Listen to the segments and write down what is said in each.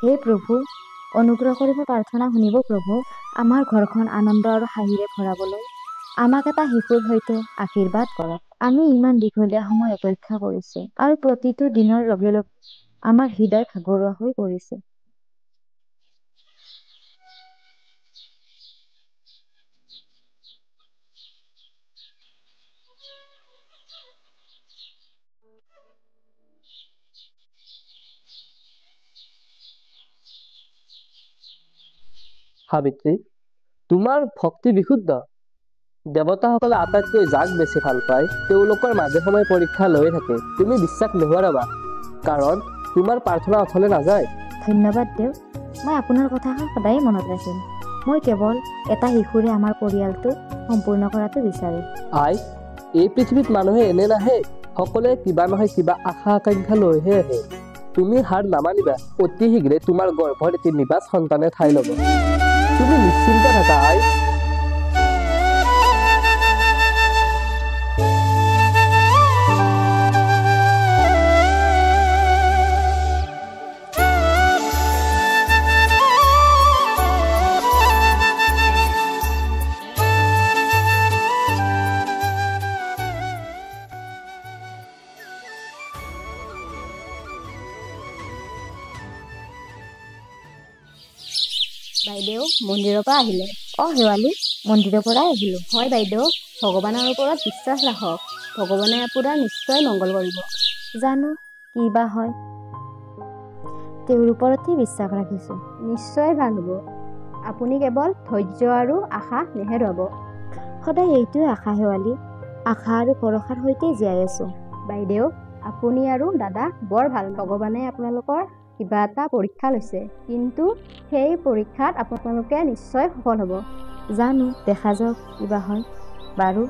হে প্ৰভু, অনুগ্ৰহ কৰি মোৰ প্ৰাৰ্থনা শুনিব প্ৰভু। আমাৰ ঘৰখন আনন্দ আৰু হাঁহিৰে ভৰাবলৈ আমাক এটা শিশুৰ সৈতে আশীৰ্বাদ কৰক। আমি ইমান দীঘলীয়া সময় অপেক্ষা কৰিছো আৰু প্ৰতিটো দিনৰ লগে লগে আমাৰ হৃদয় ভাগৰুৱা হৈ পৰিছে। সাবিত্ৰী, তোমাৰ ভক্তি বিশুদ্ধ। দেৱতাসকলে আটাইতকৈ যাক বেছি ভাল পায় তেওঁলোকৰ মাজে সময়ে পৰীক্ষা লৈয়ে থাকে। তুমি বিশ্বাস নোহোৱাবা, কাৰণ তোমাৰ প্ৰাৰ্থনা অথলে নাযায়। ধন্যবাদ দেৱ, মই আপোনাৰ কথাষাৰ সদায় মনত ৰাখিম। মই কেৱল এটা শিশুৰে আমাৰ পৰিয়ালটো সম্পূৰ্ণ কৰাটো বিচাৰো। আই, এই পৃথিৱীত মানুহে এনে নাহে, সকলোৱে কিবা নহয় কিবা আশা আকাংক্ষা লৈহে আহে। তুমি হাৰ নামানিবা, অতি শীঘ্ৰে তোমাৰ গৰ্ভৰ এটি নিবাস সন্তানে ঠাই ল'ব। তুমি নিশ্চিন্ত থাকা আই। বাইদেউ মন্দিৰৰ পৰা আহিলে? শেৱালি, মন্দিৰৰ পৰাই আহিলো। হয় বাইদেউ, ভগৱানৰ ওপৰত বিশ্বাস ৰাখক, ভগৱানে আপোনাৰ নিশ্চয় মংগল কৰিব। জানো কি বা হয়, তেওঁৰ ওপৰতে বিশ্বাস ৰাখিছো। নিশ্চয় ভাল হ'ব। আপুনি কেৱল ধৈৰ্য আৰু আশা নেহেৰুৱাব। সদায় এইটোৱে আশা শেৱালি, আশা আৰু ভৰসাৰ সৈতে জীয়াই আছো। বাইদেউ, আপুনি আৰু দাদা বৰ ভাল। ভগৱানে আপোনালোকৰ কিবা এটা পৰীক্ষা লৈছে, কিন্তু সেই পৰীক্ষাত আপোনালোকে নিশ্চয় সফল হ'ব। জানো, দেখা যাওক কিবা হয়। বাৰু,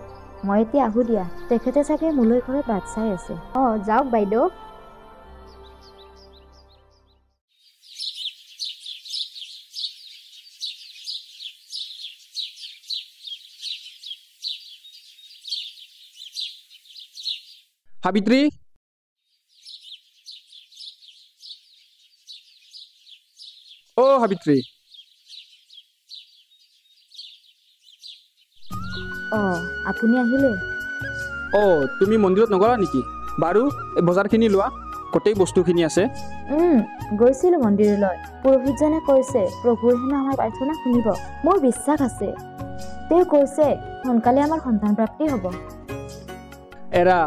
মই এতিয়া আহো দিয়া। তেখেতে চাগে মোলৈ ঘৰত বাট চাই আছে। যাওক বাইদেউ। সাবিত্ৰী, সাবিত্ৰী। আপুনি আহিলে? তুমি মন্দিৰত নগলা নেকি? বাৰু, এই বজাৰখিনি লোৱা, গোটেই বস্তুখিনি আছে। গৈছিলো মন্দিৰলৈ। পুৰোহিতজনে কৈছে প্ৰভুৱে হেনো আমাৰ প্ৰাৰ্থনা শুনিব। মোৰ বিশ্বাস আছে। তেওঁ কৈছে সোনকালে আমাৰ সন্তান প্ৰাপ্তি হ'ব। এৰা,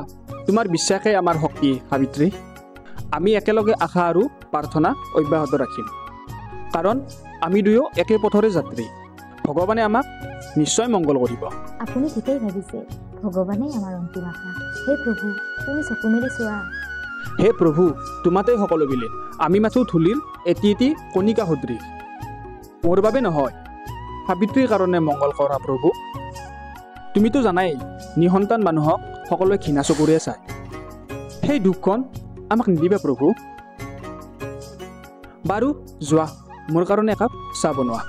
তোমাৰ বিশ্বাসেই আমাৰ শক্তি সাবিত্ৰী। আমি একেলগে আশা আৰু প্ৰাৰ্থনা অব্যাহত ৰাখিম, কাৰণ আমি দুয়ো একে পথৰে যাত্ৰী। ভগৱানে আমাক নিশ্চয় মংগল কৰিব। আপুনি ঠিকেই ভাবিছে, ভগৱানেই আমাৰ অন্তিম আশা। হে প্ৰভু, তুমি চকু মেলি চোৱা। হে প্ৰভু, তোমাতেই সকলো মিলে। আমি মাথো ধূলিৰ এটি এটি কণিকা সদৃশ। মোৰ বাবে নহয়, সাবিত্ৰীৰ কাৰণে মংগল কৰা প্ৰভু। তুমিতো জানাই, নিসন্তান মানুহক সকলোৱে ঘৃণা চকুৰে চায়। সেই দুখখন আমাক নিদিবা প্ৰভু। বাৰু যোৱা, মোৰ কাৰণে একাপ চাহ বনোৱা।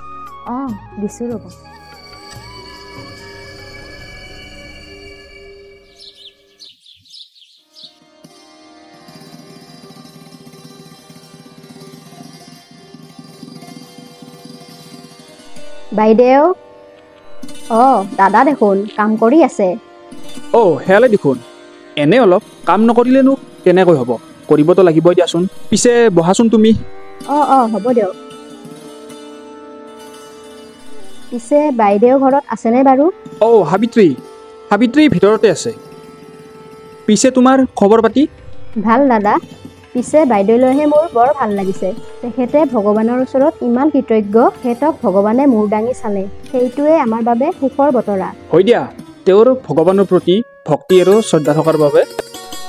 দিছো ৰ'ব। বাইদেউ, দাদা দেখোন কাম কৰি আছে। সেয়ালে দেখোন, এনে অলপ কাম নকৰিলেনো কেনেকৈ হ'ব? কৰিবতো লাগিবই দিয়াচোন। পিছে বহাচোন তুমি। হ'ব দিয়ক। পিছে বাইদেউ ঘৰত আছেনে বাৰু? সাবিত্ৰী ভিতৰতে আছে। পিছে তোমাৰ খবৰ পাতি? ভাল দাদা। পিছে বাইদেউলৈহে মোৰ বৰ ভাল লাগিছে। তেখেতে ভগৱানৰ ওচৰত ইমান কৃতজ্ঞ, তেখেতক ভগৱানে মূৰ দাঙি চালে। সেইটোৱে আমাৰ বাবে সুখৰ বতৰা। হয় দিয়া, তেওঁৰ ভগৱানৰ প্ৰতি ভক্তি আৰু শ্ৰদ্ধা থকাৰ বাবে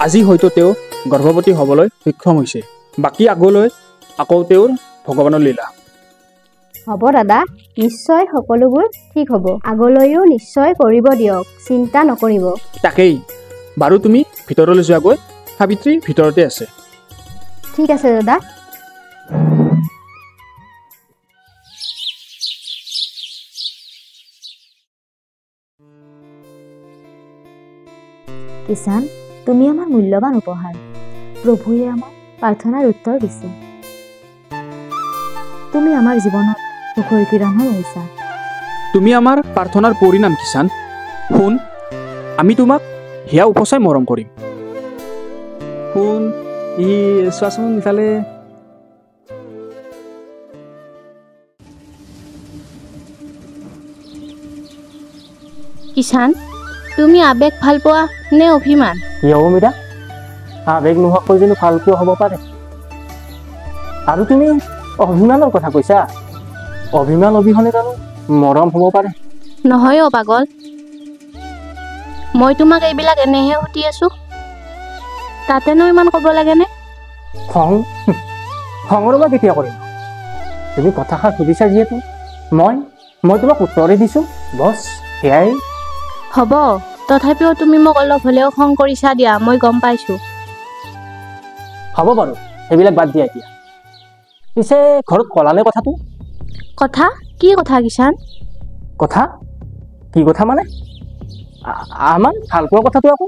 আজি হয়তো তেওঁ গৰ্ভৱতী হ'বলৈ সক্ষম হৈছে। বাকী আগলৈ আকৌ তেওঁৰ ভগৱানৰ লীলা। হ'ব দাদা, নিশ্চয় সকলোবোৰ ঠিক হ'ব। আগলৈও নিশ্চয় কৰিব দিয়ক, চিন্তা নকৰিব। তাকেই। বাৰু তুমি ভিতৰলৈ যোৱাগৈ, সাবিত্ৰী ভিতৰতে আছে। ঠিক আছে দাদা। কিষাণ, তুমি আমাৰ মূল্যৱান উপহাৰ। প্ৰভুৱে আমাৰ প্ৰাৰ্থনাৰ উত্তৰ দিছে। তুমি আমাৰ জীৱনত সুখৰ কিৰণ হৈ আহিছা। তুমি আমাৰ প্ৰাৰ্থনাৰ পৰিণাম কিষাণ। শুন, আমি তোমাক সেয়া উপচাই মৰম কৰিম। শুন, চোৱাচোন ইফালে। কিষাণ, তুমি আৱেগ ভাল পোৱা নে অভিমান? কি হ'ব মীৰা? আৱেগ নোহোৱাকৈ জানো ভাল পোৱা হ'ব পাৰে? আৰু তুমি অভিমানৰ কথা কৈছা? অভিমান অবিহনে জানো মৰম হ'ব পাৰে? নহয় অ' পাগল, মই তোমাক এইবিলাক এনেহে সুধি আছো, তাতেনো ইমান ক'ব লাগেনে? খঙৰ মই কেতিয়া কৰিম? তুমি কথাষাৰ সুধিছা যিহেতু মই তোমাক উত্তৰে দিছো, বছ সেয়াই। হ'ব, তথাপিও তুমি মোক অলপ হ'লেও খং কৰিছা দিয়া, মই গম পাইছোঁ। হ'ব বাৰু, সেইবিলাক বাদ দিয়া এতিয়া। পিছে ঘৰত ক'লানে কথাটো? কথা? কি কথা কিষাণ? কথা? কি কথা মানে? আমাৰ ভাল পোৱাৰ কথাটো আকৌ।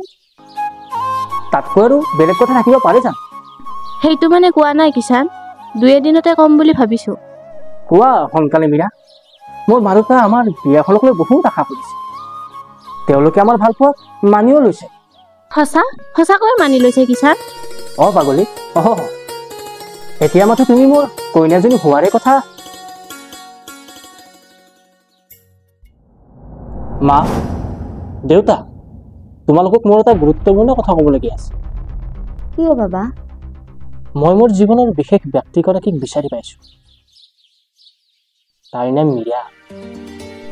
তাতকৈ আৰু বেলেগ কথা থাকিব পাৰে জানো? সেইটো মানে কোৱা নাই কিষাণ, 2 এদিনতে ক'ম বুলি ভাবিছোঁ। কোৱা সোনকালে মীৰা। মোৰ মা দেউতা আমাৰ বিয়াখনক লৈ বহুত আশা কৰিছে। তেওঁলোকে আমাৰ ভাল পোৱা মানিও লৈছে। সঁচাকৈ মানি লৈছে কিষাণ? পাগলী, এতিয়া মাথো তুমি মোৰ কইনাজনী হোৱাৰে কথা। মা, দেউতা, তোমালোকক মোৰ এটা গুৰুত্বপূৰ্ণ কথা ক'বলগীয়া আছে। কি অ' বাবা? মই মোৰ জীৱনৰ বিশেষ ব্যক্তিগৰাকীক বিচাৰি পাইছোঁ। তাইৰ নাম মীৰা,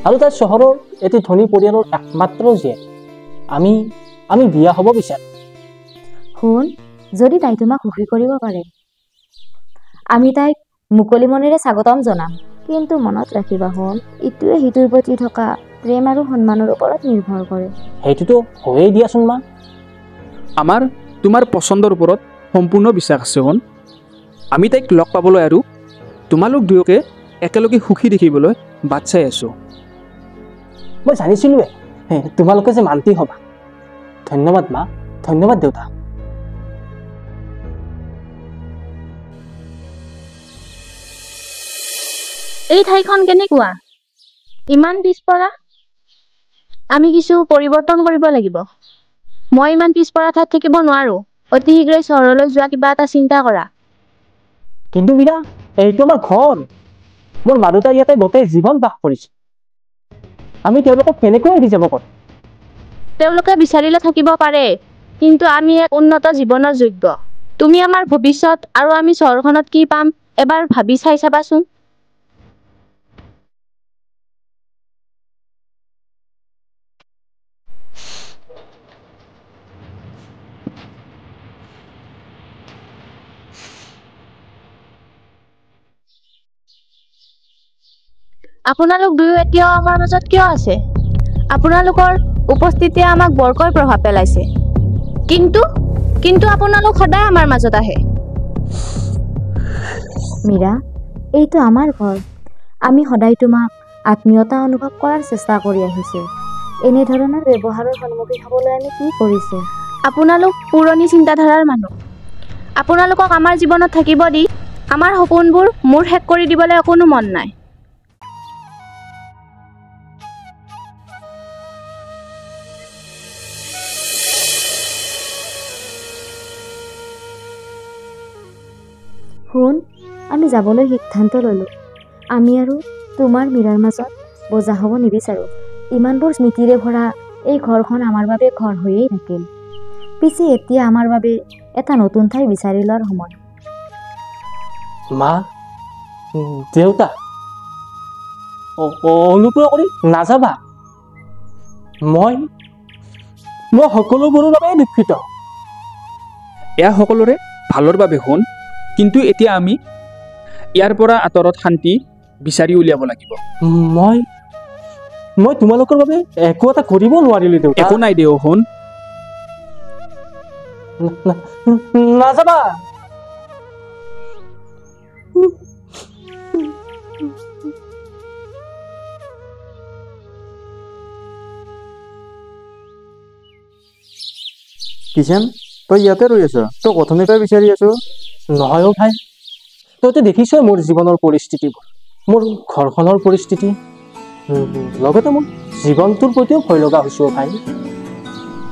আৰু তাই চহৰৰ এটি ধনী পৰিয়ালৰ একমাত্ৰ জীয়েক। আমি বিয়া হ'ব বিচাৰোঁ। শুন, যদি তাই তোমাক সুখী কৰিব পাৰে, আমি তাইক মুকলি মনেৰে স্বাগতম জনাম। কিন্তু মনত ৰাখিবা শুন, ইটোৱে সিটোৰ প্ৰতি থকা প্ৰেম আৰু সন্মানৰ ওপৰত নিৰ্ভৰ কৰে। সেইটোতো হয়েই দিয়াচোন মা। আমাৰ তোমাৰ পচন্দৰ ওপৰত সম্পূৰ্ণ বিশ্বাস আছে শুন। আমি তাইক লগ পাবলৈ আৰু তোমালোক দুয়োকে একেলগে সুখী দেখিবলৈ বাট চাই আছোঁ। মই জানিছিলোঁৱে তোমালোকে যে মান্তি হ'বা। ধন্যবাদ মা, ধন্যবাদ দেউতা। এই ঠাইখন কেনেকুৱা? ইমান পিছপৰা? আমি কিছু পৰিৱৰ্তন কৰিব লাগিব। মই ইমান পিছপৰা ঠাইত থাকিব নোৱাৰো। অতি শীঘ্ৰেই চহৰলৈ যোৱা কিবা এটা চিন্তা কৰা। কিন্তু মীৰা, এইটো আমাৰ ঘৰ। মোৰ মা দেউতা ইয়াতে গোটেই জীৱন বাস কৰিছে। আমি তেওঁলোকক কেনেকৈ এৰি যাব পাৰোঁ? তেওঁলোকে বিচাৰিলে থাকিব পাৰে, কিন্তু আমি এক উন্নত জীৱনৰ যোগ্য। তুমি আমাৰ ভৱিষ্যত, আৰু আমি চহৰখনত কি পাম এবাৰ ভাবি চাই চাবাচোন। আপোনালোক দুয়ো এতিয়াও আমাৰ মাজত কিয় আছে? আপোনালোকৰ উপস্থিতিয়ে আমাক বৰকৈ প্ৰভাৱ পেলাইছে। কিন্তু আপোনালোক সদায় আমাৰ মাজত আহে। মীৰা, এইটো আমাৰ ঘৰ। আমি সদায় তোমাক আত্মীয়তা অনুভৱ কৰাৰ চেষ্টা কৰি আহিছোঁ। এনেধৰণৰ ব্যৱহাৰৰ সন্মুখীন হ'বলৈ আমি কি কৰিছোঁ? আপোনালোক পুৰণি চিন্তাধাৰাৰ মানুহ। আপোনালোকক আমাৰ জীৱনত থাকিব দি আমাৰ সপোনবোৰ মোৰ শেষ কৰি দিবলৈ অকণো মন নাই। শুন, আমি যাবলৈ সিদ্ধান্ত ল'লোঁ। আমি আৰু তোমাৰ মীৰাৰ মাজত বজা হ'ব নিবিচাৰোঁ। ইমানবোৰ স্মৃতিৰে ভৰা এই ঘৰখন আমাৰ বাবে ঘৰ হৈয়েই থাকিল। পিছে এতিয়া আমাৰ বাবে এটা নতুন ঠাই বিচাৰি লোৱাৰ সময়। মা, দেউতা, অনুগ্ৰহ কৰি নাযাবা। মই সকলোবোৰৰ বাবে দুখিত। এয়া সকলোৰে ভালৰ বাবে শুন, কিন্তু এতিয়া আমি ইয়াৰ পৰা আঁতৰত শান্তি বিচাৰি উলিয়াব লাগিব। মই তোমালোকৰ বাবে একো এটা কৰিব নোৱাৰিলোঁ দেউতা। একো নাই দেও শুন। নাযাবা। কিষাণ, তই ইয়াতে ৰৈ আছ? তই কথনে তই বিচাৰি আছো? নহয় ভাই, তইতো দেখিছই মোৰ জীৱনৰ পৰিস্থিতিবোৰ। মোৰ ঘৰখনৰ পৰিস্থিতি লগতে মোৰ জীৱনটোৰ প্ৰতিও ভয় লগা হৈছে ভাই।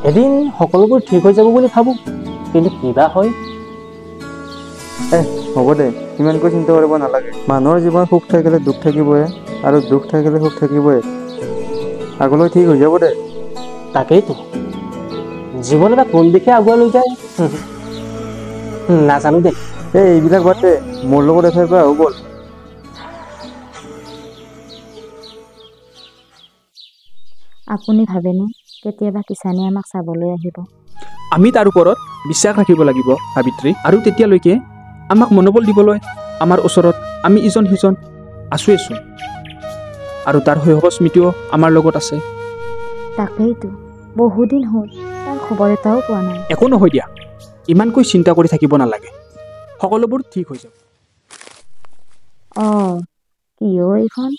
এদিন সকলোবোৰ ঠিক হৈ যাব বুলি ভাবোঁ, কিন্তু কিবা হয়। হ'ব দে, ইমানকৈ চিন্তা কৰিব নালাগে। মানুহৰ জীৱন সুখ থাকিলে দুখ থাকিবই, আৰু দুখ থাকিলে সুখ থাকিবই। আগলৈ ঠিক হৈ যাব দে। তাকেইতো, জীৱন এটা কোন দিশে আগুৱাই লৈ যায় নাজানো দে। এইবিলাক বাদ দে, মোৰ লগত এঠাইৰ পৰা আহো ব'ল। আপুনি ভাবেনে কেতিয়াবা কিষাণে আমাক চাবলৈ আহিব? আমি তাৰ ওপৰত বিশ্বাস ৰাখিব লাগিব সাবিত্ৰী, আৰু তেতিয়ালৈকে আমাক মনোবল দিবলৈ আমাৰ ওচৰত আমি ইজন সিজন আছোৱেচোন, আৰু তাৰ শৈশৱ স্মৃতিও আমাৰ লগত আছে। তাকেইতো, বহুদিন হ'ল তাৰ খবৰ এটাও পোৱা নাই। একো নহয় দিয়া, ইমানকৈ চিন্তা কৰি থাকিব নালাগে, সকলোবোৰ ঠিক হৈ যাব। কিয় এইখন?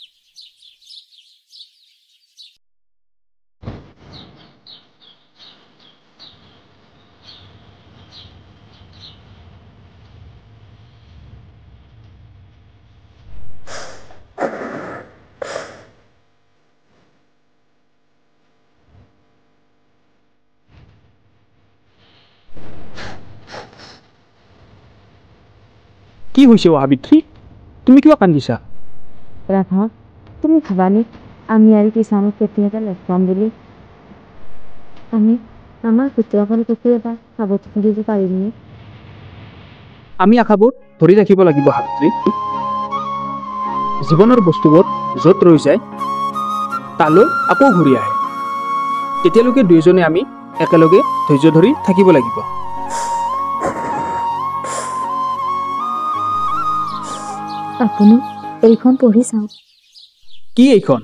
কি হৈছে সাবিত্ৰী, তুমি কিয় কান্দিছা? ৰাধা, তুমি ভাবানে আমি আৰু কিষাণক কেতিয়াবা লগ পাম বুলি? আমি আমাৰ পুত্ৰকণ কেতিয়াবা চাব দিব পাৰিমনে? আমি আশাবোৰ ধৰি ৰাখিব লাগিব সাবিত্ৰী। জীৱনৰ বস্তুবোৰ য'ত ৰৈ যায় তালৈ আকৌ ঘূৰি আহে। তেতিয়ালৈকে দুয়োজনে আমি একেলগে ধৈৰ্য ধৰি থাকিব লাগিব। আপুনি এইখন পঢ়ি চাওক। কি এইখন?